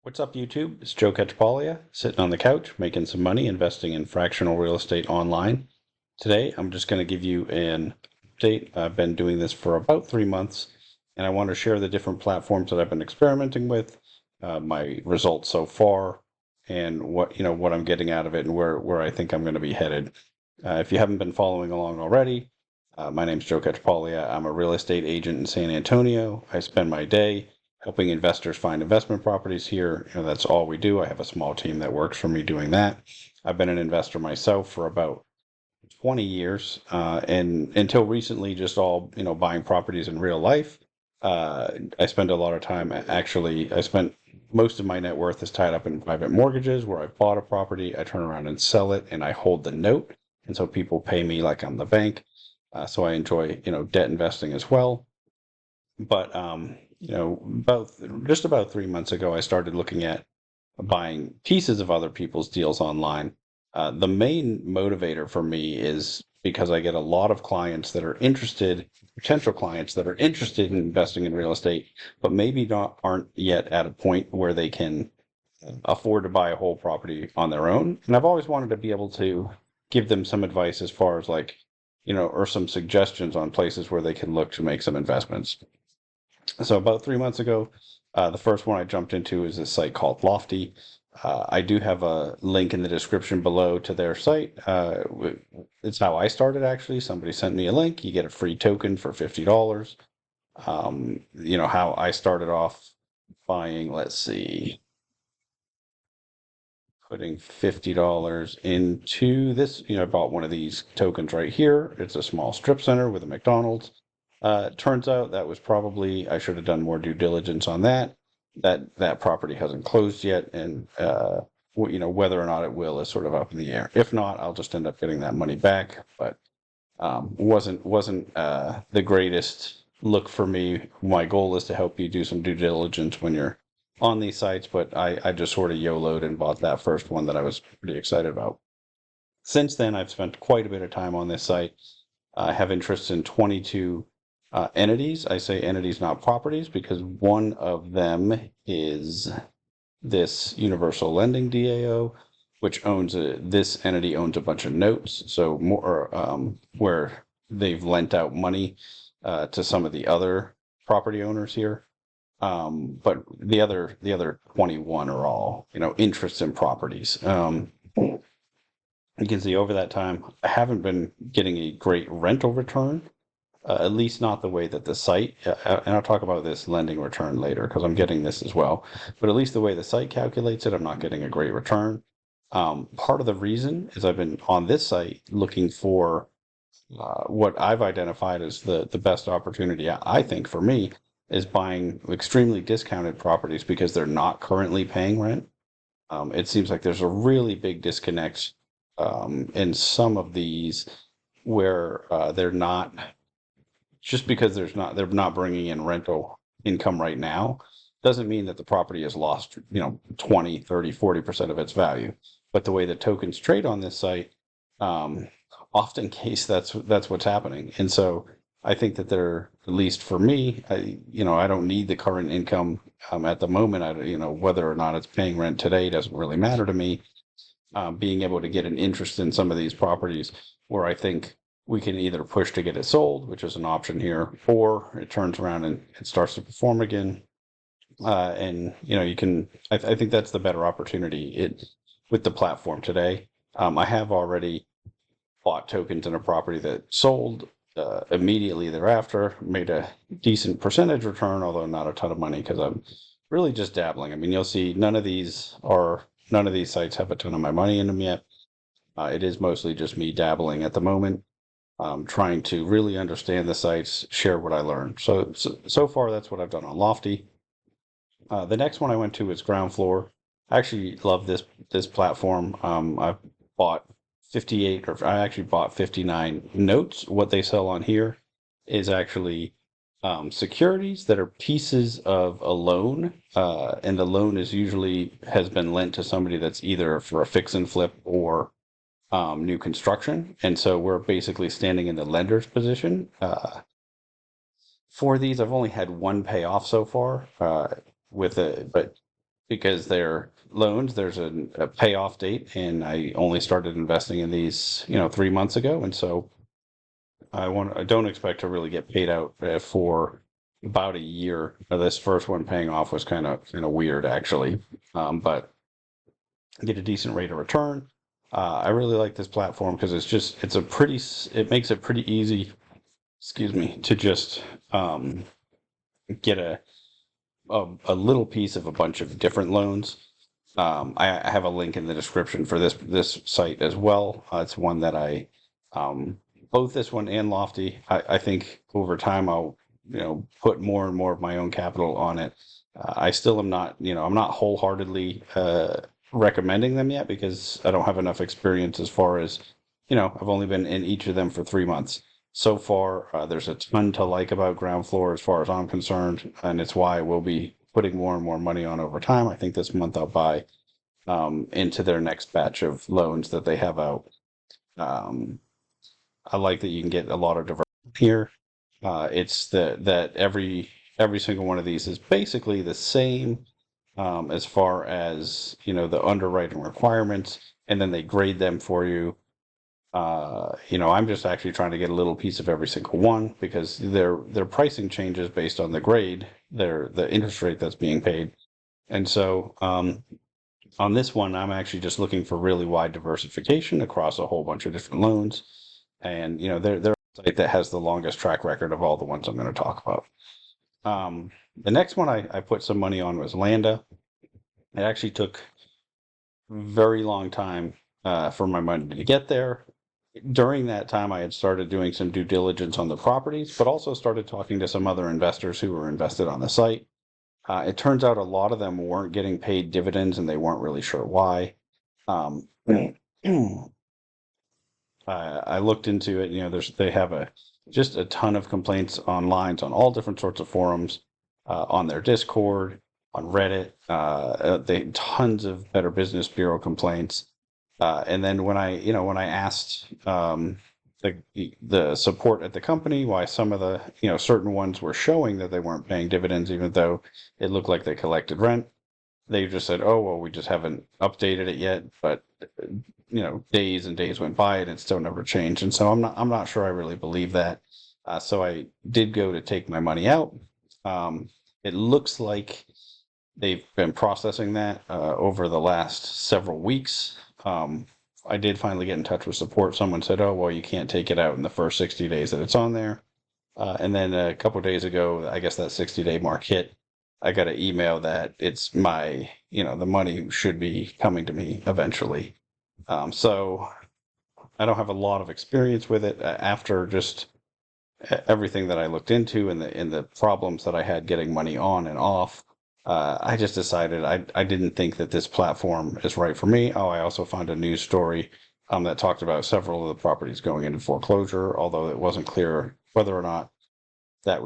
What's up, YouTube? It's Joe Catchpolia, sitting on the couch, making some money, investing in fractional real estate online. Today, I'm just going to give you an update. I've been doing this for about 3 months, and I want to share the different platforms that I've been experimenting with, my results so far, and what I'm getting out of it, and where I think I'm going to be headed. If you haven't been following along already, my name's Joe Catchpolia. I'm a real estate agent in San Antonio. I spend my day helping investors find investment properties here. That's all we do. I have a small team that works for me doing that. I've been an investor myself for about 20 years, and until recently, just all buying properties in real life. I spend a lot of time actually. I spent most of my net worth is tied up in private mortgages, where I bought a property, I turn around and sell it, and I hold the note, and so people pay me like I'm the bank. So I enjoy debt investing as well. But about 3 months ago, I started looking at buying pieces of other people's deals online. The main motivator for me is because I get a lot of clients that are interested, potential clients that are interested in investing in real estate, but maybe not aren't yet at a point where they can afford to buy a whole property on their own. And I've always wanted to be able to give them some advice as far as or some suggestions on places where they can look to make some investments. So about 3 months ago, the first one I jumped into is a site called Lofty. I do have a link in the description below to their site. It's how I started, actually. Somebody sent me a link. You get a free token for $50. How I started off buying, let's see, putting $50 into this. I bought one of these tokens right here. It's a small strip center with a McDonald's. Turns out that was probably, I should have done more due diligence on that. That property hasn't closed yet, and whether or not it will is sort of up in the air. If not, I'll just end up getting that money back. But wasn't the greatest look for me. My goal is to help you do some due diligence when you're on these sites, but I just sort of YOLO'd and bought that first one that I was pretty excited about. Since then, I've spent quite a bit of time on this site. I have interests in 22 entities. I say entities, not properties, because one of them is this Universal Lending DAO, which this entity owns a bunch of notes. So more where they've lent out money to some of the other property owners here. But the other 21 are all interests in properties. You can see over that time, I haven't been getting a great rental return, at least not the way that the site, and I'll talk about this lending return later because I'm getting this as well, but at least the way the site calculates it, I'm not getting a great return. Part of the reason is I've been on this site looking for what I've identified as the best opportunity, I think, for me, is buying extremely discounted properties because they're not currently paying rent. It seems like there's a really big disconnect in some of these where they're not, just because they're not bringing in rental income right now doesn't mean that the property has lost 20, 30, 40% of its value. But the way that tokens trade on this site, um, often case that's what's happening. And so I think that they're, at least for me, I don't need the current income at the moment. Whether or not it's paying rent today doesn't really matter to me. Being able to get an interest in some of these properties where I think we can either push to get it sold, which is an option here, or it turns around and it starts to perform again. And you can. I think that's the better opportunity. With the platform today. I have already bought tokens in a property that sold immediately thereafter, made a decent percentage return, although not a ton of money because I'm really just dabbling. I mean, you'll see none of these sites have a ton of my money in them yet. It is mostly just me dabbling at the moment, trying to really understand the sites, share what I learned. So far, that's what I've done on Lofty. The next one I went to is Groundfloor. I actually love this platform. I've bought 58, or I actually bought 59 notes. What they sell on here is actually securities that are pieces of a loan, and the loan is usually has been lent to somebody that's either for a fix and flip or new construction. And so we're basically standing in the lender's position. For these, I've only had one payoff so far, but because they're loans. There's a payoff date, and I only started investing in these, 3 months ago, and so I don't expect to really get paid out for about a year. This first one paying off was kind of weird actually, but get a decent rate of return. I really like this platform because it makes it pretty easy, excuse me, to just get a little piece of a bunch of different loans. I have a link in the description for this site as well. It's one that um, both this one and Lofty. I think over time I'll put more and more of my own capital on it. I still am not I'm not wholeheartedly recommending them yet because I don't have enough experience as far as I've only been in each of them for 3 months. So far, there's a ton to like about Groundfloor as far as I'm concerned, and it's why we'll be putting more and more money on over time. I think this month I'll buy into their next batch of loans that they have out. Um, I like that you can get a lot of diversity here. It's that every single one of these is basically the same as far as the underwriting requirements, and then they grade them for you. I'm just actually trying to get a little piece of every single one because their pricing changes based on the grade, the interest rate that's being paid. And so on this one, I'm actually just looking for really wide diversification across a whole bunch of different loans. And they're a site that has the longest track record of all the ones I'm going to talk about. The next one I put some money on was Landa. It actually took a very long time for my money to get there. During that time, I had started doing some due diligence on the properties, but also started talking to some other investors who were invested on the site. It turns out a lot of them weren't getting paid dividends and they weren't really sure why. Um, I looked into it. They have just a ton of complaints online on all different sorts of forums, on their Discord, on Reddit. They tons of Better Business Bureau complaints. And then when I asked the support at the company why some of the certain ones were showing that they weren't paying dividends, even though it looked like they collected rent, they just said, "Oh well, we just haven't updated it yet." But days and days went by and it still never changed. And so I'm not sure I really believe that. So I did go to take my money out. It looks like they've been processing that over the last several weeks. I did finally get in touch with support. Someone said, "Oh, well, you can't take it out in the first 60 days that it's on there." And then a couple of days ago, I guess that 60-day mark hit. I got an email that it's the money should be coming to me eventually. So I don't have a lot of experience with it after just everything that I looked into and the problems that I had getting money on and off. I just decided I didn't think that this platform is right for me. Oh, I also found a news story that talked about several of the properties going into foreclosure, although it wasn't clear whether or not that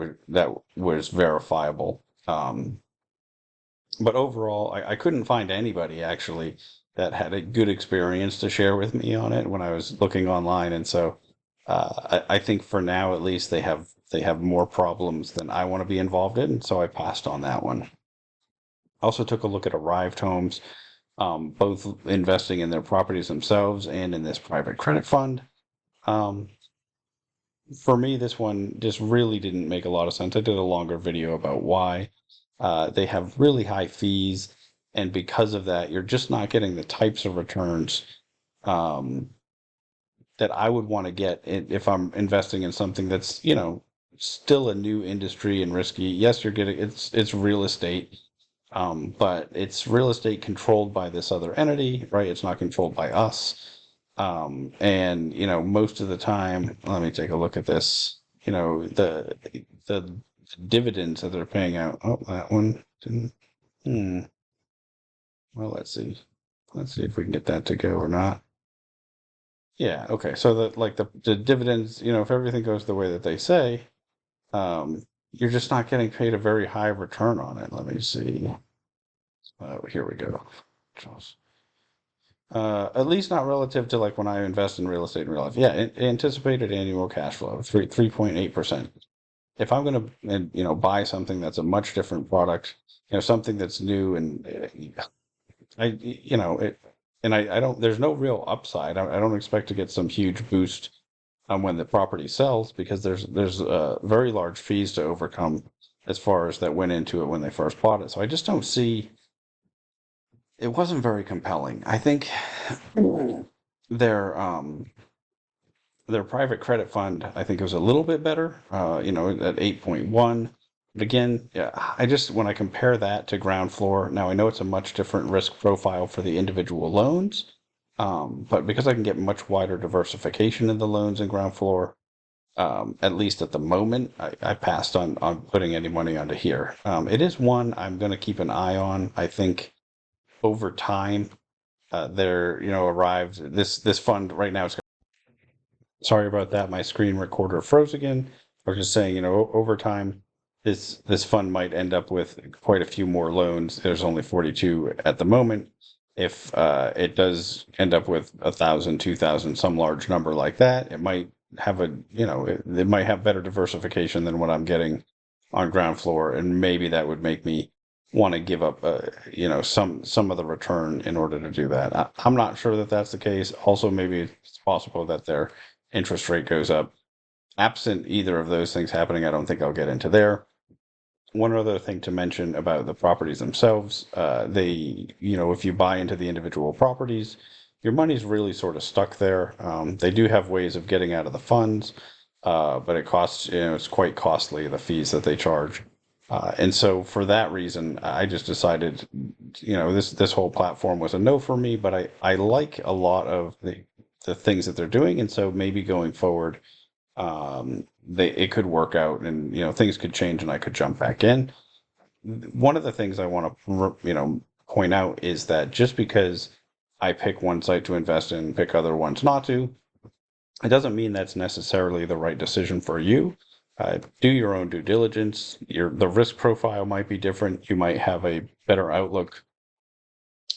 was verifiable. But overall, I couldn't find anybody actually that had a good experience to share with me on it when I was looking online, and so I think for now at least they have more problems than I want to be involved in, so I passed on that one. Also took a look at Arrived Homes, both investing in their properties themselves and in this private credit fund. Um, for me, this one just really didn't make a lot of sense. I did a longer video about why. They have really high fees, and because of that, you're just not getting the types of returns um, that I would want to get if I'm investing in something that's still a new industry and risky. Yes, you're getting it's real estate, but it's real estate controlled by this other entity, right? It's not controlled by us. And most of the time, let me take a look at this. The dividends that they're paying out. Oh, that one didn't. Hmm. Well, let's see. Let's see if we can get that to go or not. Yeah. Okay. So the dividends, if everything goes the way that they say, you're just not getting paid a very high return on it. Let me see. Here we go. At least not relative to like when I invest in real estate in real life. Yeah, anticipated annual cash flow, 3.8%. if I'm going to, buy something that's a much different product, something that's new and I don't, there's no real upside. I don't expect to get some huge boost when the property sells because there's very large fees to overcome as far as that went into it when they first bought it. So I just don't see, it wasn't very compelling. I think their their private credit fund, I think, was a little bit better, at 8.1. But again, yeah, I just, when I compare that to ground floor, now I know it's a much different risk profile for the individual loans, but because I can get much wider diversification in the loans in ground floor, at least at the moment, I passed on putting any money onto here. It is one I'm going to keep an eye on. I think over time, there, arrives this fund right now. Sorry about that. My screen recorder froze again. I was just saying, over time, this fund might end up with quite a few more loans. There's only 42 at the moment. If it does end up with 1,000, 2,000, some large number like that, it might have it might have better diversification than what I'm getting on ground floor, and maybe that would make me want to give up, some of the return in order to do that. I'm not sure that that's the case. Also, maybe it's possible that their interest rate goes up. Absent either of those things happening, I don't think I'll get into there. One other thing to mention about the properties themselves, if you buy into the individual properties, your money's really sort of stuck there. They do have ways of getting out of the funds, but it costs, it's quite costly, the fees that they charge. And so for that reason, I just decided, this whole platform was a no for me, but I like a lot of the things that they're doing. And so maybe going forward, it could work out and, things could change and I could jump back in. One of the things I want to, point out is that just because I pick one site to invest in, pick other ones not to, it doesn't mean that's necessarily the right decision for you. Do your own due diligence. The risk profile might be different. You might have a better outlook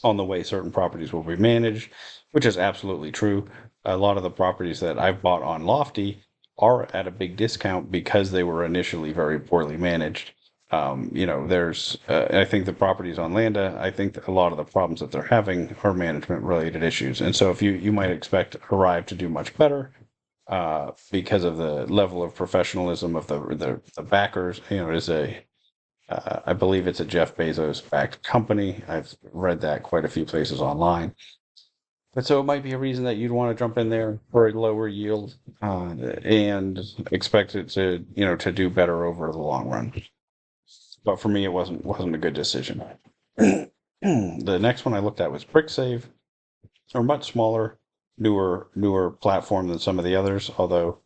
on the way certain properties will be managed, which is absolutely true. A lot of the properties that I've bought on Lofty are at a big discount because they were initially very poorly managed. I think the properties on Landa, I think a lot of the problems that they're having are management related issues. And so if you might expect Arrive to do much better, because of the level of professionalism of the backers. It is I believe it's a Jeff Bezos backed company. I've read that quite a few places online. But so it might be a reason that you'd want to jump in there for a lower yield, and expect it to do better over the long run. But for me, it wasn't a good decision. The next one I looked at was Bricksave, a much smaller, newer platform than some of the others. Although,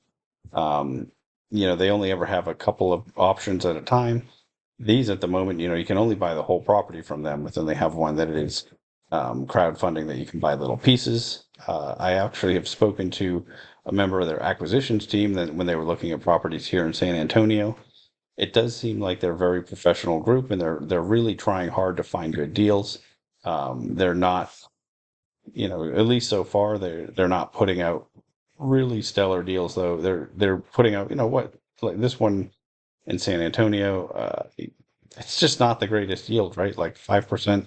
they only ever have a couple of options at a time. These at the moment, you can only buy the whole property from them, but then they have one that it is crowdfunding that you can buy little pieces. I actually have spoken to a member of their acquisitions team that when they were looking at properties here in San Antonio, it does seem like they're a very professional group and they're really trying hard to find good deals. They're not, at least so far, they're not putting out really stellar deals though. They're putting out, like this one in San Antonio, it's just not the greatest yield, right? Like 5%.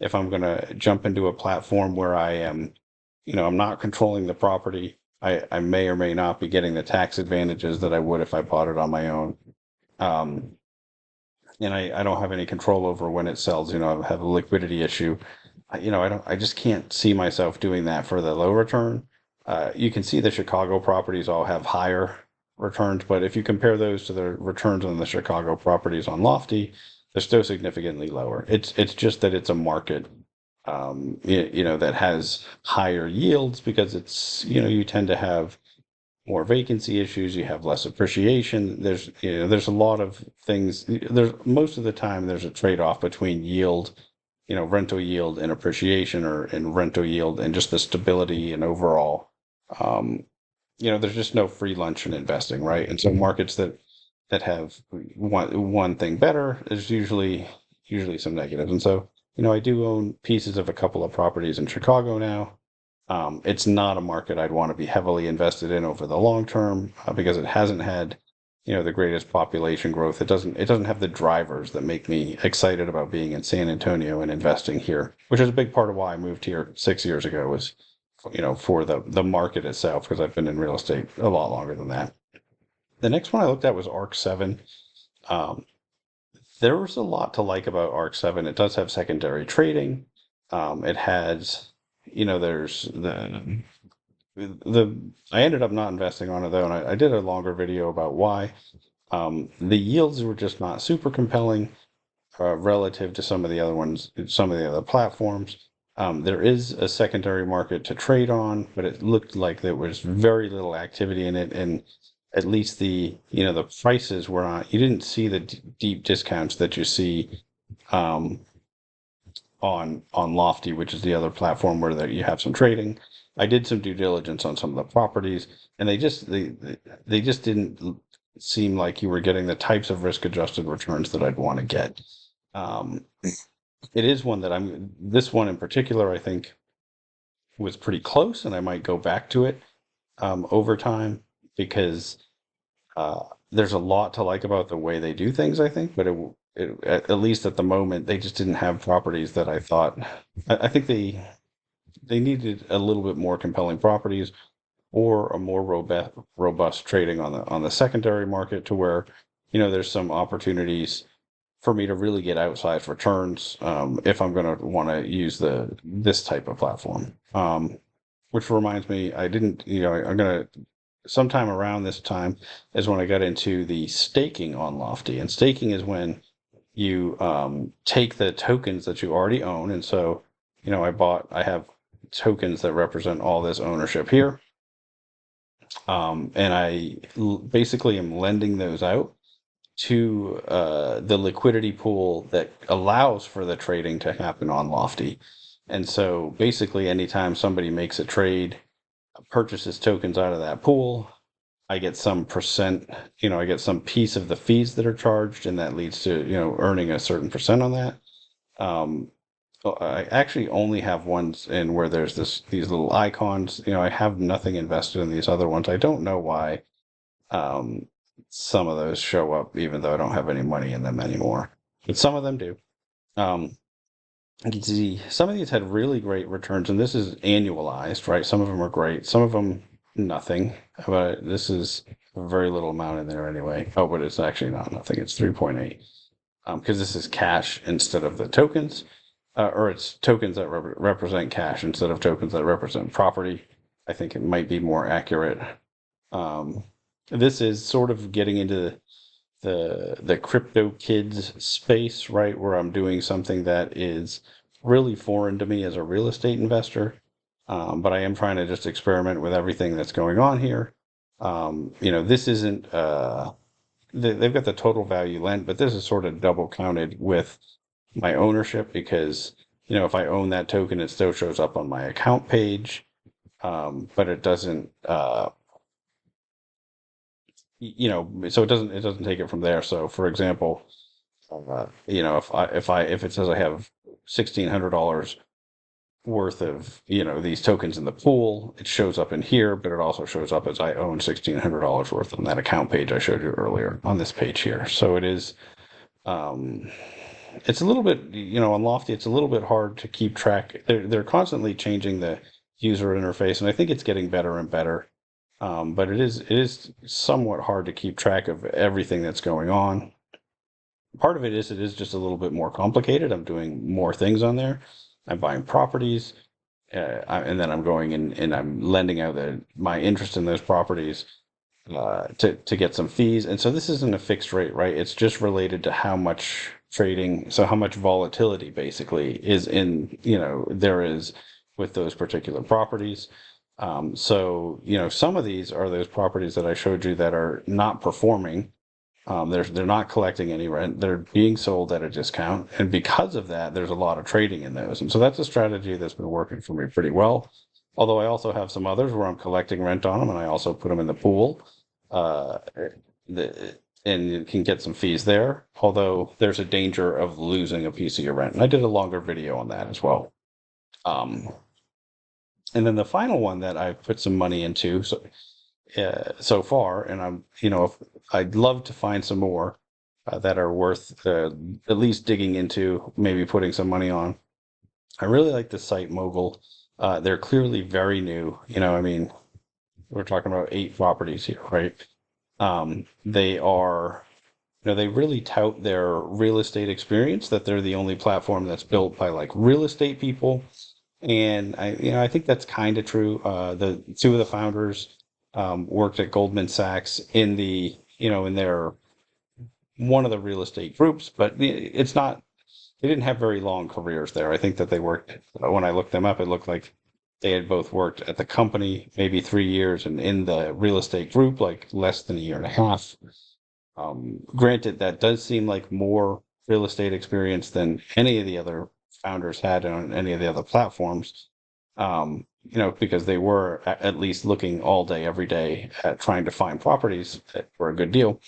If I'm going to jump into a platform where I am, I'm not controlling the property, I may or may not be getting the tax advantages that I would if I bought it on my own. And I don't have any control over when it sells, I have a liquidity issue. I just can't see myself doing that for the low return. You can see the Chicago properties all have higher returns, but if you compare those to the returns on the Chicago properties on Lofty, they're still significantly lower. It's just that it's a market, that has higher yields because it's, you tend to have more vacancy issues, you have less appreciation. There's a lot of things. There's most of the time there's a trade-off between yield, rental yield and appreciation, or in rental yield and just the stability and overall. There's just no free lunch in investing, right? And so markets that have one thing better, there's usually some negatives. And so, I do own pieces of a couple of properties in Chicago now. It's not a market I'd want to be heavily invested in over the long term, because it hasn't had, the greatest population growth. It doesn't have the drivers that make me excited about being in San Antonio and investing here, which is a big part of why I moved here 6 years ago was, for the market itself, because I've been in real estate a lot longer than that. The next one I looked at was ARC 7. Um, there was a lot to like about ARC 7. It does have secondary trading. It has, there's the I ended up not investing on it though, and I did a longer video about why. The yields were just not super compelling relative to some of the other ones, some of the other platforms. There is a secondary market to trade on, but it looked like there was very little activity in it, and at least the prices were not. You didn't see the deep discounts that you see um, on Lofty, which is the other platform where you have some trading. I did some due diligence on some of the properties, and they just didn't seem like you were getting the types of risk adjusted returns that I'd want to get. Um, it is one that this one in particular, I think was pretty close, and I might go back to it over time because uh, there's a lot to like about the way they do things, I think, but at least at the moment, they just didn't have properties that I thought. I think they needed a little bit more compelling properties or a more robust trading on the secondary market to where there's some opportunities for me to really get outsized returns if I'm going to want to use this type of platform. Which reminds me, I didn't, I'm going to sometime around this time is when I got into the staking on Lofty, and staking is when you take the tokens that you already own, and so I have tokens that represent all this ownership here, and basically am lending those out to the liquidity pool that allows for the trading to happen on Lofty. And so basically, anytime somebody makes a trade, purchases tokens out of that pool, I get some percent, I get some piece of the fees that are charged, and that leads to, earning a certain percent on that. Um, I actually only have ones in where there's these little icons. I have nothing invested in these other ones. I don't know why some of those show up, even though I don't have any money in them anymore. But some of them do. You can see some of these had really great returns, and this is annualized, right? Some of them are great, some of them nothing, but this is a very little amount in there anyway. Oh, but it's actually not nothing. It's 3.8 because this is cash instead of the tokens, or it's tokens that represent cash instead of tokens that represent property. I think it might be more accurate. Um, this is sort of getting into the crypto kids space, right? Where I'm doing something that is really foreign to me as a real estate investor. But I am trying to just experiment with everything that's going on here. This isn't, they've got the total value lent, but this is sort of double counted with my ownership because, if I own that token, it still shows up on my account page. But it doesn't, so it doesn't take it from there. So for example, if it says I have $1,600 worth of these tokens in the pool, it shows up in here, but it also shows up as I own $1,600 worth on that account page I showed you earlier on this page here. So it is, it's a little bit, on Lofty, it's a little bit hard to keep track. They're constantly changing the user interface, and I think it's getting better and better. But it is somewhat hard to keep track of everything that's going on. Part of it is just a little bit more complicated. I'm doing more things on there. I'm buying properties, and then I'm going in and I'm lending out my interest in those properties to get some fees. And so this isn't a fixed rate, right? It's just related to how much trading, so how much volatility basically is there is with those particular properties. So some of these are those properties that I showed you that are not performing. They're not collecting any rent. They're being sold at a discount, and because of that, there's a lot of trading in those. And so that's a strategy that's been working for me pretty well. Although I also have some others where I'm collecting rent on them, and I also put them in the pool, uh, and you can get some fees there. Although there's a danger of losing a piece of your rent, and I did a longer video on that as well. And then the final one that I put some money into, so so far, and I'd love to find some more that are worth at least digging into, maybe putting some money on. I really like the site Mogul. They're clearly very new. I mean, we're talking about 8 properties here, right? They are, they really tout their real estate experience, that they're the only platform that's built by like real estate people. And I think that's kind of true. The two of the founders worked at Goldman Sachs in in their one of the real estate groups, but it's not. They didn't have very long careers there. I think that they worked. When I looked them up, it looked like they had both worked at the company maybe 3 years, and in the real estate group like less than a year and a half. Granted, that does seem like more real estate experience than any of the other founders had on any of the other platforms. Because they were at least looking all day, every day at trying to find properties for a good deal.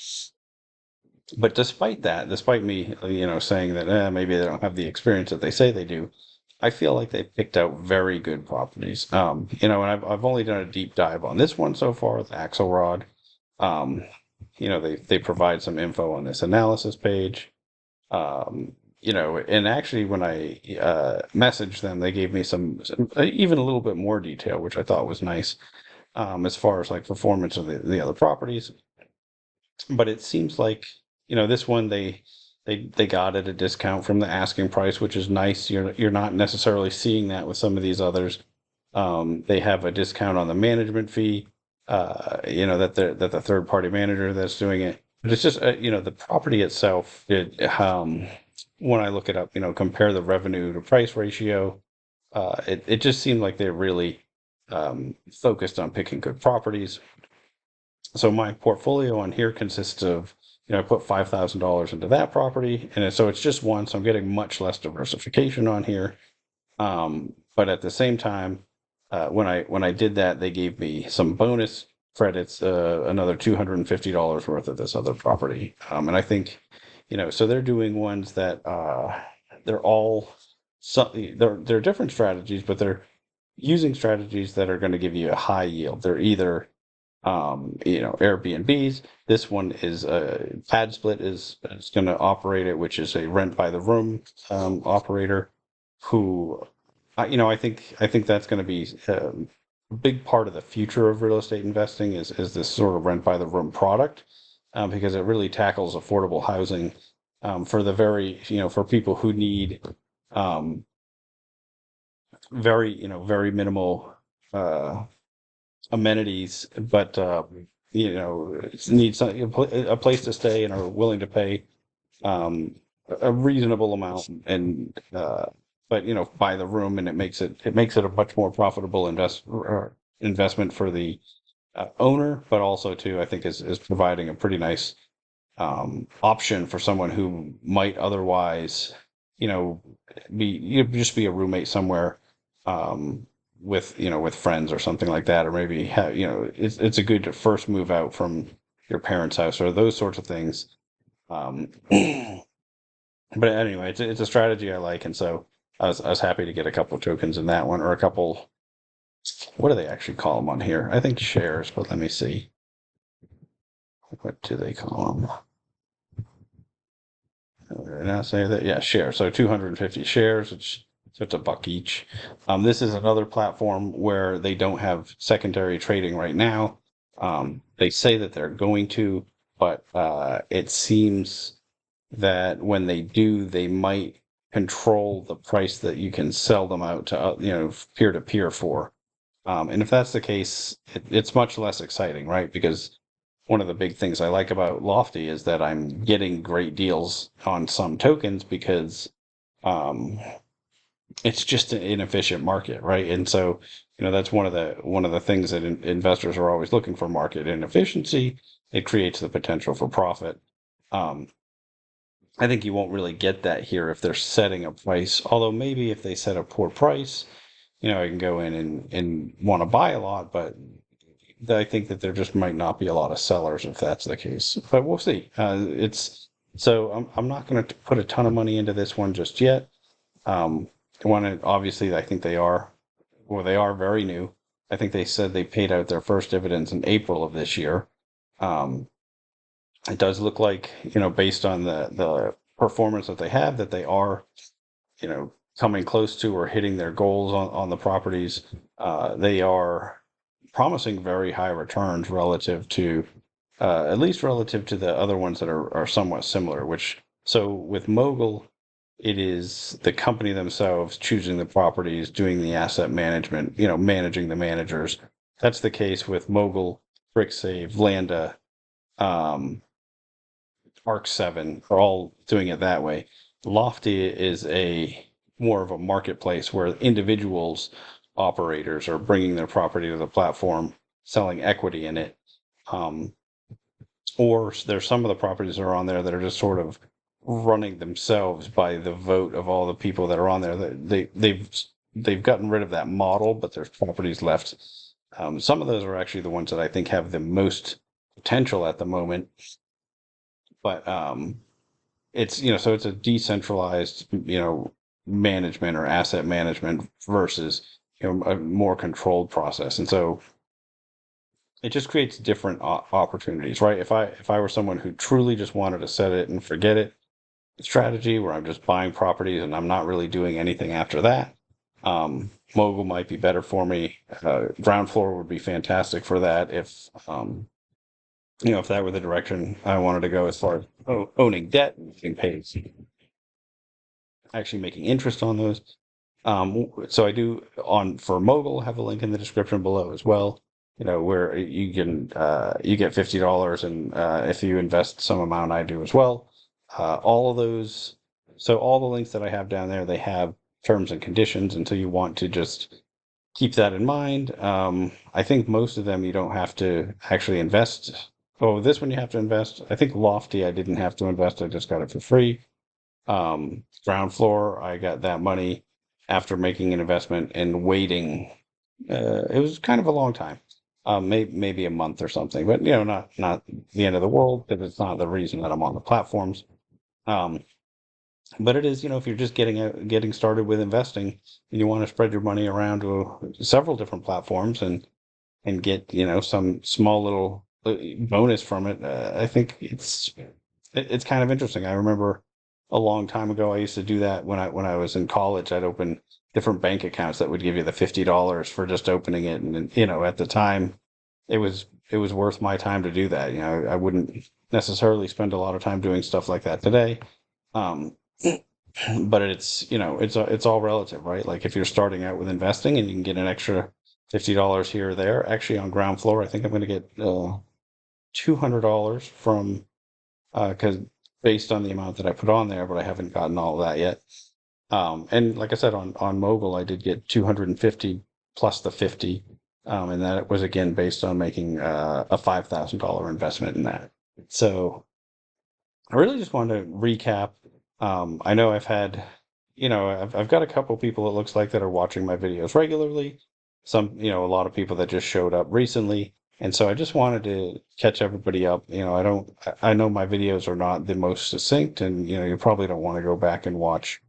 But despite that, despite me, saying that maybe they don't have the experience that they say they do, I feel like they picked out very good properties. And I've only done a deep dive on this one so far, the Axelrod. Um, they provide some info on this analysis page. And actually when I messaged them, they gave me some even a little bit more detail, which I thought was nice, as far as like performance of the other properties. But it seems like, this one they got at a discount from the asking price, which is nice. You're not necessarily seeing that with some of these others. They have a discount on the management fee, that the third party manager that's doing it. But it's just, the property itself, when I look it up, compare the revenue to price ratio, it just seemed like they're really focused on picking good properties. So my portfolio on here consists of, I put $5,000 into that property, and so it's just one, so I'm getting much less diversification on here. But at the same time, when I did that, they gave me some bonus credits, another $250 worth of this other property. And I think, so they're doing ones that they're all they're different strategies, but they're using strategies that are going to give you a high yield. They're either Airbnbs. This one is Pad Split is going to operate it, which is a rent by the room operator who, I think that's going to be a big part of the future of real estate investing is this sort of rent by the room product, because it really tackles affordable housing for the for people who need um, very minimal amenities, but need a place to stay and are willing to pay um, a reasonable amount, and but buy the room, and it makes it a much more profitable investment for the owner, but also too I think is providing a pretty nice option for someone who might otherwise you know just be a roommate somewhere, um, with friends or something like that, or maybe it's a good first move out from your parents' house or those sorts of things. But anyway, it's a strategy I like, and so I was happy to get a couple of tokens in that one, or a couple. What do they actually call them on here? I think shares, but let me see. What do they call them? Did I not say that? Yeah, shares. So 250 shares, so it's $1 each. This is another platform where they don't have secondary trading right now. They say that they're going to, but it seems that when they do, they might control the price that you can sell them out to, peer to peer for. And if that's the case, it's much less exciting, right? Because one of the big things I like about Lofty is that I'm getting great deals on some tokens because um, it's just an inefficient market, right? And so, that's one of the things that investors are always looking for: market inefficiency. It creates the potential for profit. Um, I think you won't really get that here if they're setting a price. Although maybe if they set a poor price, I can go in and want to buy a lot, but I think that there just might not be a lot of sellers if that's the case. But we'll see. It's so I'm not going to put a ton of money into this one just yet. I want to obviously I think they are, well, they are very new. I think they said they paid out their first dividends in April of this year. Um, it does look like, based on the performance that they have, that they are, coming close to or hitting their goals on the properties. They are promising very high returns relative to, at least relative to the other ones that are somewhat similar, so with Mogul, it is the company themselves choosing the properties, doing the asset management, managing the managers. That's the case with Mogul, Bricksave, Landa, um, Arc 7 are all doing it that way. Lofty is a more of a marketplace where individuals, operators are bringing their property to the platform, selling equity in it. Um, or there's some of the properties that are on there that are just sort of running themselves by the vote of all the people that are on there. They've gotten rid of that model, but there's properties left. Some of those are actually the ones that I think have the most potential at the moment. But so it's a decentralized, management or asset management versus, a more controlled process. And so it just creates different opportunities, right? If I were someone who truly just wanted to set it and forget it strategy, where I'm just buying properties and I'm not really doing anything after that, Mogul might be better for me. Groundfloor would be fantastic for that if that were the direction I wanted to go as far as owning debt and getting paid, actually making interest on those. So I do for Mogul, have a link in the description below as well. Where you get $50, and if you invest some amount, I do as well. All of those, so all the links that I have down there, they have terms and conditions, until you want to just keep that in mind. I think most of them you don't have to actually invest. Oh, this one you have to invest. I think Lofty I didn't have to invest. I just got it for free. Groundfloor, I got that money after making an investment and waiting. It was kind of a long time, maybe a month or something, but not the end of the world, because it's not the reason that I'm on the platforms. Um, but it is, if you're just getting started with investing and you want to spread your money around to several different platforms and get, some small little bonus from it. I think it's kind of interesting. I remember a long time ago, I used to do that when I was in college. I'd open different bank accounts that would give you the $50 for just opening it, and at the time, it was worth my time to do that. I wouldn't necessarily spend a lot of time doing stuff like that today. Um, but it's all relative, right? Like if you're starting out with investing and you can get an extra $50 here or there. Actually, on Groundfloor, I think I'm going to get $200 from, because based on the amount that I put on there, but I haven't gotten all of that yet. And like I said, on Mogul, I did get 250 plus the 50, and that was again based on making a $5,000 investment in that. So I really just wanted to recap. I know I've got a couple people, it looks like, that are watching my videos regularly. Some, a lot of people that just showed up recently. And so I just wanted to catch everybody up. I know my videos are not the most succinct, and, you probably don't want to go back and watch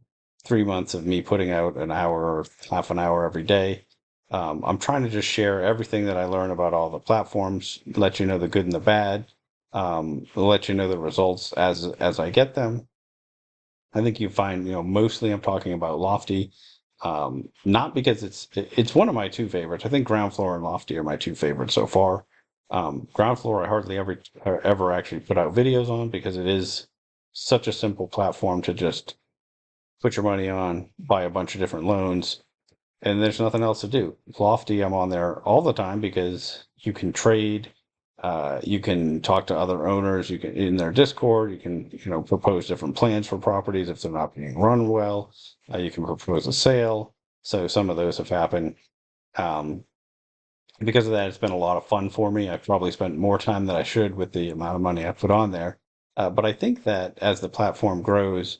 3 months of me putting out an hour or half an hour every day. I'm trying to just share everything that I learn about all the platforms, let you know the good and the bad, let you know the results as I get them. I think you find, mostly I'm talking about Lofty, not because it's one of my two favorites. I think Groundfloor and Lofty are my two favorites so far. Groundfloor I hardly ever actually put out videos on, because it is such a simple platform to just put your money on, buy a bunch of different loans, and there's nothing else to do. Lofty, I'm on there all the time because you can trade, you can talk to other owners, you can in their Discord, you can propose different plans for properties if they're not being run well. You can propose a sale. So some of those have happened. Um, because of that, it's been a lot of fun for me. I've probably spent more time than I should with the amount of money I put on there. But I think that as the platform grows,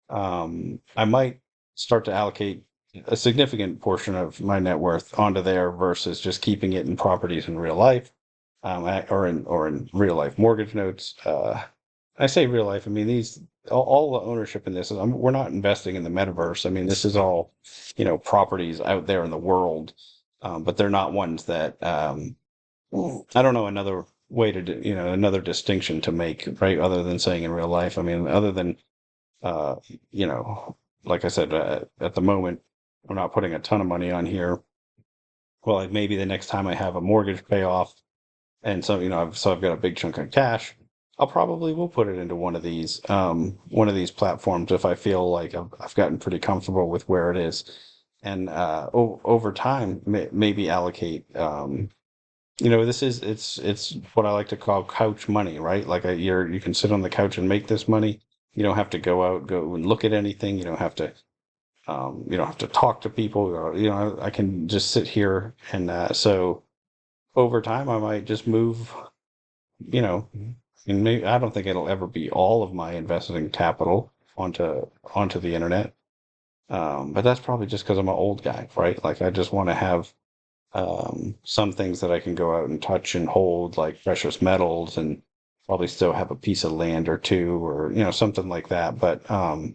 I might start to allocate a significant portion of my net worth onto there versus just keeping it in properties in real life, or in real life mortgage notes. I say real life. I mean, all the ownership in this is, we're not investing in the metaverse. I mean, this is all, properties out there in the world. but they're not ones that I don't know another way to do, another distinction to make, right? Other than saying in real life. I mean, other than uh, you know, like I said, at the moment, I'm not putting a ton of money on here. Well, like maybe the next time I have a mortgage payoff, and so I've got a big chunk of cash. I'll probably will put it into one of these platforms if I feel like I've gotten pretty comfortable with where it is, and over time maybe allocate. It's what I like to call couch money, right? Like you can sit on the couch and make this money. You don't have to go and look at anything. You don't have to talk to people. Or, I can just sit here, and so over time I might just move. You know, and maybe I don't think it'll ever be all of my investing capital onto the internet. But that's probably just because I'm an old guy, right? Like I just want to have some things that I can go out and touch and hold, like precious metals, and probably still have a piece of land or two, or something like that. But all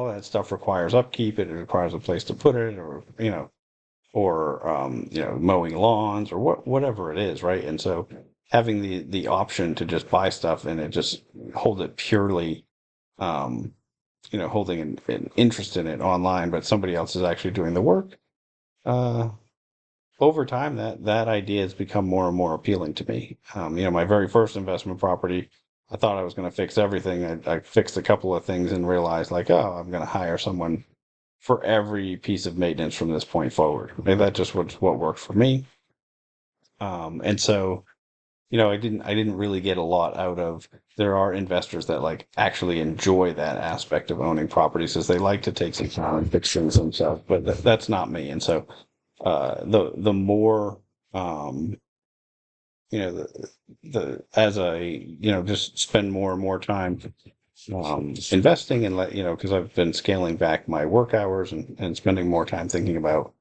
of that stuff requires upkeep. It requires a place to put it, or mowing lawns, or whatever it is, right? And so having the option to just buy stuff and it just hold it purely, um, holding an interest in it online, but somebody else is actually doing the work. Uh, Over time, that idea has become more and more appealing to me. My very first investment property, I thought I was going to fix everything. I fixed a couple of things and realized, like, oh, I'm going to hire someone for every piece of maintenance from this point forward. Maybe that just was what worked for me. And so, I didn't really get a lot out of. There are investors that like actually enjoy that aspect of owning properties, as they like to take some time and fix things themselves. But that's not me. And so, the more, um, the as I just spend more and more time investing, and because I've been scaling back my work hours, and spending more time thinking about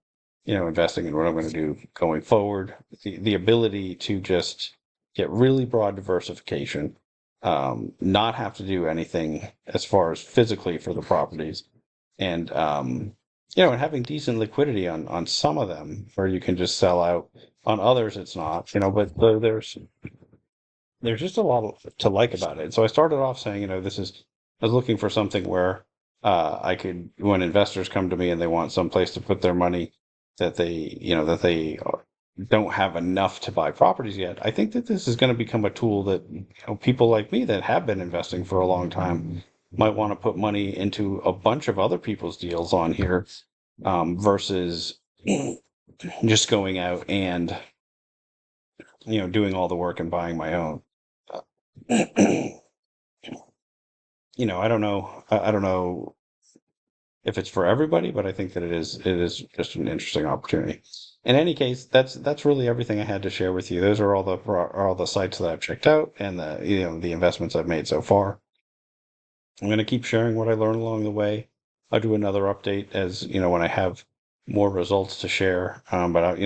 investing in what I'm going to do going forward. The ability to just get really broad diversification, not have to do anything as far as physically for the properties, and and having decent liquidity on some of them, where you can just sell out. On others, it's not, but there's just a lot to like about it. So I started off saying, I was looking for something where I could, when investors come to me and they want some place to put their money, that they don't have enough to buy properties yet. I think that this is going to become a tool that people like me that have been investing for a long time might want to put money into a bunch of other people's deals on here, versus just going out and doing all the work and buying my own. I don't know. I don't know if it's for everybody, but I think that it is just an interesting opportunity. In any case, that's really everything I had to share with you. Those are all the sites that I've checked out, and the investments I've made so far. I'm going to keep sharing what I learn along the way. I'll do another update as when I have more results to share. But I'm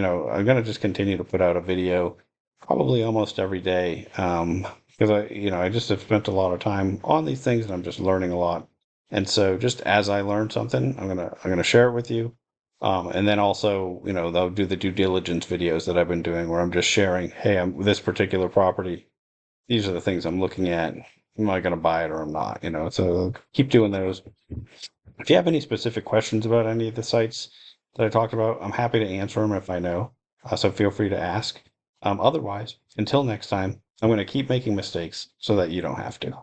going to just continue to put out a video probably almost every day, because I just have spent a lot of time on these things, and I'm just learning a lot. And so, just as I learn something, I'm gonna share it with you. And then also, they'll do the due diligence videos that I've been doing, where I'm just sharing, hey, I'm this particular property. These are the things I'm looking at. Am I going to buy it or I'm not? So keep doing those. If you have any specific questions about any of the sites that I talked about, I'm happy to answer them if I know. So feel free to ask. Otherwise, until next time, I'm going to keep making mistakes so that you don't have to.